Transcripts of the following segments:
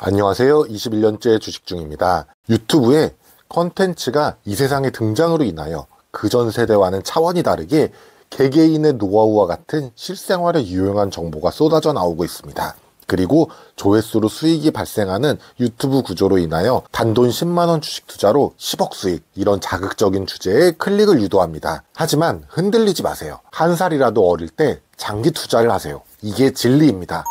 안녕하세요. 21년째 주식 중입니다. 유튜브에 컨텐츠가 이 세상에 등장으로 인하여 그전 세대와는 차원이 다르게 개개인의 노하우와 같은 실생활에 유용한 정보가 쏟아져 나오고 있습니다. 그리고 조회수로 수익이 발생하는 유튜브 구조로 인하여 단돈 10만원 주식 투자로 10억 수익, 이런 자극적인 주제에 클릭을 유도합니다. 하지만 흔들리지 마세요. 한 살이라도 어릴 때 장기 투자를 하세요. 이게 진리입니다.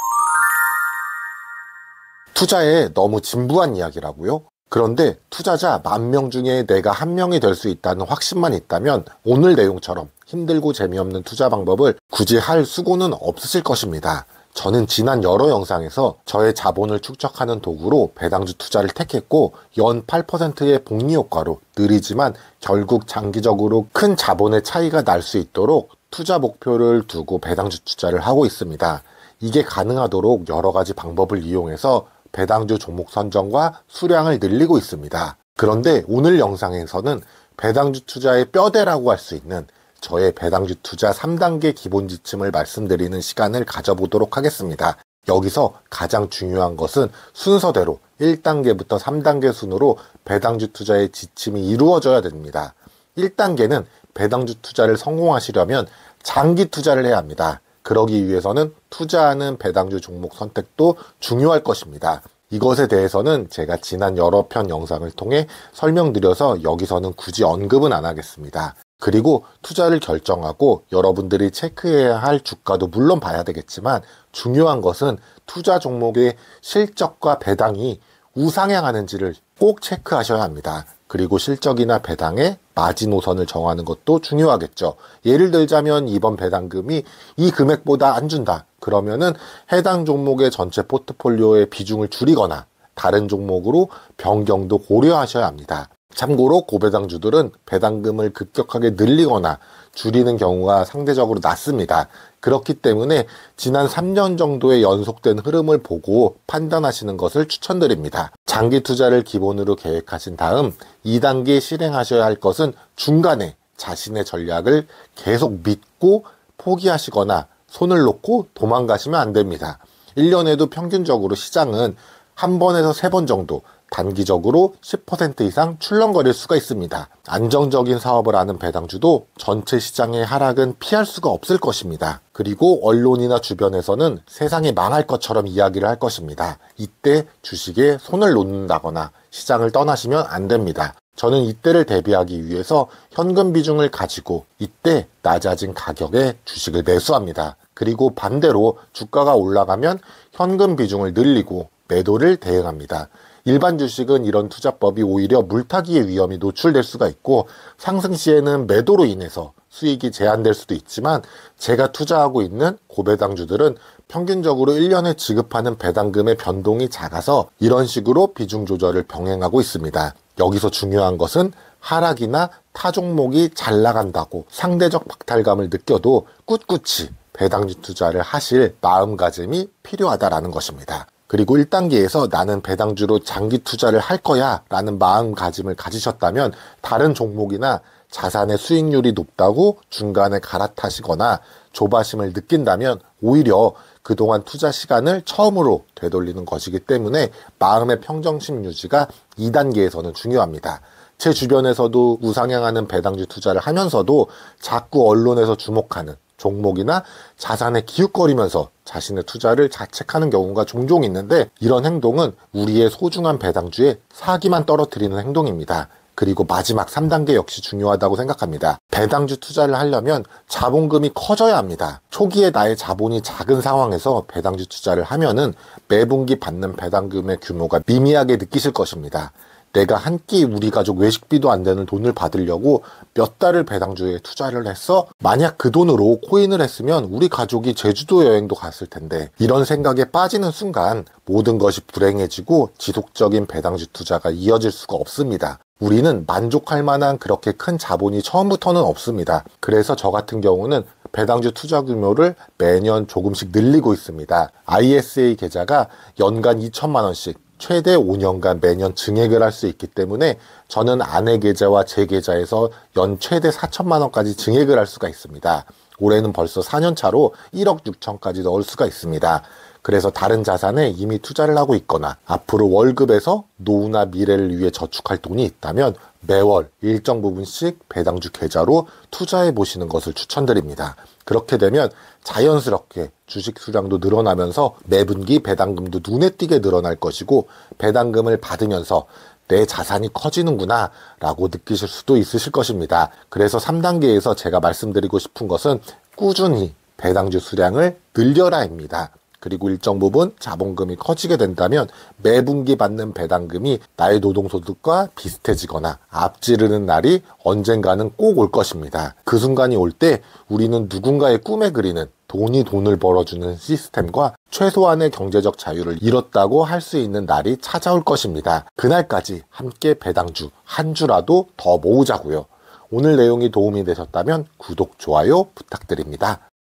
투자에 너무 진부한 이야기라고요? 그런데 투자자 10,000명 중에 내가 한 명이 될 수 있다는 확신만 있다면 오늘 내용처럼 힘들고 재미없는 투자 방법을 굳이 할 수고는 없으실 것입니다. 저는 지난 여러 영상에서 저의 자본을 축적하는 도구로 배당주 투자를 택했고 연 8%의 복리 효과로 느리지만 결국 장기적으로 큰 자본의 차이가 날 수 있도록 투자 목표를 두고 배당주 투자를 하고 있습니다. 이게 가능하도록 여러 가지 방법을 이용해서 배당주 종목 선정과 수량을 늘리고 있습니다. 그런데 오늘 영상에서는 배당주 투자의 뼈대라고 할 수 있는 저의 배당주 투자 3단계 기본 지침을 말씀드리는 시간을 가져보도록 하겠습니다. 여기서 가장 중요한 것은 순서대로 1단계부터 3단계 순으로 배당주 투자의 지침이 이루어져야 됩니다. 1단계는 배당주 투자를 성공하시려면 장기 투자를 해야 합니다. 그러기 위해서는 투자하는 배당주 종목 선택도 중요할 것입니다. 이것에 대해서는 제가 지난 여러 편 영상을 통해 설명드려서 여기서는 굳이 언급은 안 하겠습니다. 그리고 투자를 결정하고 여러분들이 체크해야 할 주가도 물론 봐야 되겠지만 중요한 것은 투자 종목의 실적과 배당이 우상향하는지를 꼭 체크하셔야 합니다. 그리고 실적이나 배당의 마지노선을 정하는 것도 중요하겠죠. 예를 들자면 이번 배당금이 이 금액보다 안 준다. 그러면은 해당 종목의 전체 포트폴리오의 비중을 줄이거나 다른 종목으로 변경도 고려하셔야 합니다. 참고로 고배당주들은 배당금을 급격하게 늘리거나 줄이는 경우가 상대적으로 낮습니다. 그렇기 때문에 지난 3년 정도의 연속된 흐름을 보고 판단하시는 것을 추천드립니다. 장기 투자를 기본으로 계획하신 다음 2단계 실행하셔야 할 것은 중간에 자신의 전략을 계속 믿고 포기하시거나 손을 놓고 도망가시면 안 됩니다. 1년에도 평균적으로 시장은 한 번에서 3번 정도 단기적으로 10% 이상 출렁거릴 수가 있습니다. 안정적인 사업을 하는 배당주도 전체 시장의 하락은 피할 수가 없을 것입니다. 그리고 언론이나 주변에서는 세상이 망할 것처럼 이야기를 할 것입니다. 이때 주식에 손을 놓는다거나 시장을 떠나시면 안 됩니다. 저는 이때를 대비하기 위해서 현금 비중을 가지고 이때 낮아진 가격에 주식을 매수합니다. 그리고 반대로 주가가 올라가면 현금 비중을 늘리고 매도를 대응합니다. 일반 주식은 이런 투자법이 오히려 물타기의 위험이 노출될 수가 있고 상승 시에는 매도로 인해서 수익이 제한될 수도 있지만 제가 투자하고 있는 고배당주들은 평균적으로 1년에 지급하는 배당금의 변동이 작아서 이런 식으로 비중 조절을 병행하고 있습니다. 여기서 중요한 것은 하락이나 타 종목이 잘 나간다고 상대적 박탈감을 느껴도 꿋꿋이 배당주 투자를 하실 마음가짐이 필요하다라는 것입니다. 그리고 1단계에서 나는 배당주로 장기 투자를 할 거야 라는 마음가짐을 가지셨다면 다른 종목이나 자산의 수익률이 높다고 중간에 갈아타시거나 조바심을 느낀다면 오히려 그동안 투자 시간을 처음으로 되돌리는 것이기 때문에 마음의 평정심 유지가 2단계에서는 중요합니다. 제 주변에서도 우상향하는 배당주 투자를 하면서도 자꾸 언론에서 주목하는 종목이나 자산에 기웃거리면서 자신의 투자를 자책하는 경우가 종종 있는데 이런 행동은 우리의 소중한 배당주에 사기만 떨어뜨리는 행동입니다. 그리고 마지막 3단계 역시 중요하다고 생각합니다. 배당주 투자를 하려면 자본금이 커져야 합니다. 초기에 나의 자본이 작은 상황에서 배당주 투자를 하면은 매분기 받는 배당금의 규모가 미미하게 느끼실 것입니다. 내가 한 끼 우리 가족 외식비도 안 되는 돈을 받으려고 몇 달을 배당주에 투자를 했어? 만약 그 돈으로 코인을 했으면 우리 가족이 제주도 여행도 갔을 텐데 이런 생각에 빠지는 순간 모든 것이 불행해지고 지속적인 배당주 투자가 이어질 수가 없습니다. 우리는 만족할 만한 그렇게 큰 자본이 처음부터는 없습니다. 그래서 저 같은 경우는 배당주 투자 규모를 매년 조금씩 늘리고 있습니다. ISA 계좌가 연간 2천만 원씩 최대 5년간 매년 증액을 할 수 있기 때문에 저는 아내 계좌와 제 계좌에서 연 최대 4천만 원까지 증액을 할 수가 있습니다. 올해는 벌써 4년 차로 1억 6천까지 넣을 수가 있습니다. 그래서 다른 자산에 이미 투자를 하고 있거나 앞으로 월급에서 노후나 미래를 위해 저축할 돈이 있다면 매월 일정 부분씩 배당주 계좌로 투자해 보시는 것을 추천드립니다. 그렇게 되면 자연스럽게 주식 수량도 늘어나면서 매분기 배당금도 눈에 띄게 늘어날 것이고, 배당금을 받으면서 내 자산이 커지는구나 라고 느끼실 수도 있으실 것입니다. 그래서 3단계에서 제가 말씀드리고 싶은 것은 꾸준히 배당주 수량을 늘려라입니다. 그리고 일정 부분 자본금이 커지게 된다면 매분기 받는 배당금이 나의 노동소득과 비슷해지거나 앞지르는 날이 언젠가는 꼭 올 것입니다. 그 순간이 올 때 우리는 누군가의 꿈에 그리는 돈이 돈을 벌어주는 시스템과 최소한의 경제적 자유를 잃었다고 할 수 있는 날이 찾아올 것입니다. 그날까지 함께 배당주 한 주라도 더 모으자고요. 오늘 내용이 도움이 되셨다면 구독, 좋아요 부탁드립니다.